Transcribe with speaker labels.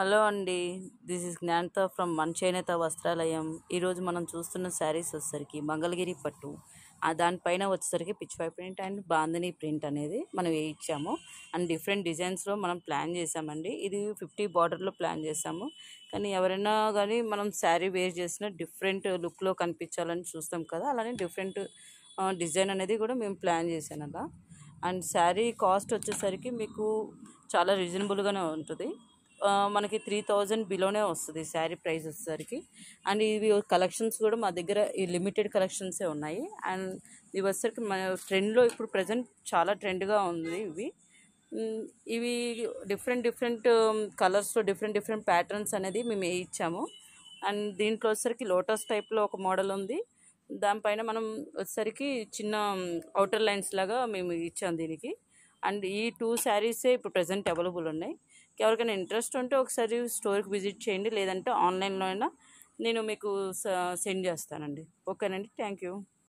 Speaker 1: Hello అండి. This is జ్ఞానత from మన చేనేత వస్త్రాలయం. ఈరోజు మనం చూస్తున్న శారీస్ వచ్చేసరికి మంగళగిరి పట్టు, దానిపైన వచ్చేసరికి పిచ్చివాయి ప్రింట్ అండ్ బాందిని ప్రింట్ అనేది మనం వేయించాము. అండ్ డిఫరెంట్ డిజైన్స్లో మనం ప్లాన్ చేసామండి. ఇది 50 బార్డర్లో ప్లాన్ చేసాము. కానీ ఎవరైనా కానీ మనం శారీ వేర్ చేసిన డిఫరెంట్ లుక్లో కనిపించాలని చూస్తాం కదా, అలానే డిఫరెంట్ డిజైన్ అనేది కూడా మేము ప్లాన్ చేశాను అలా. అండ్ శారీ కాస్ట్ వచ్చేసరికి మీకు చాలా రీజనబుల్గానే ఉంటుంది. మనకి 3000 బిలోనే వస్తుంది శారీ ప్రైస్ వచ్చేసరికి. అండ్ ఇవి కలెక్షన్స్ కూడా మా దగ్గర ఈ లిమిటెడ్ కలెక్షన్సే ఉన్నాయి. అండ్ ఇవి వచ్చేసరికి మన ట్రెండ్లో ఇప్పుడు ప్రజెంట్ చాలా ట్రెండ్గా ఉంది ఇవి. ఇవి డిఫరెంట్ డిఫరెంట్ కలర్స్లో డిఫరెంట్ డిఫరెంట్ ప్యాటర్న్స్ అనేది మేము ఇచ్చాము. అండ్ దీంట్లో వచ్చేసరికి లోటస్ టైప్లో ఒక మోడల్ ఉంది. దానిపైన మనం వచ్చేసరికి చిన్న అవుటర్ లైన్స్ లాగా మేము ఇచ్చాము దీనికి. అండ్ ఈ 2 శారీసే ఇప్పుడు ప్రజెంట్ అవైలబుల్ ఉన్నాయి. ఎవరికైనా ఇంట్రెస్ట్ ఉంటే ఒకసారి స్టోర్కి విజిట్ చేయండి, లేదంటే ఆన్లైన్లో అయినా నేను మీకు సెండ్ చేస్తానండి. ఓకేనండి, థ్యాంక్ యూ.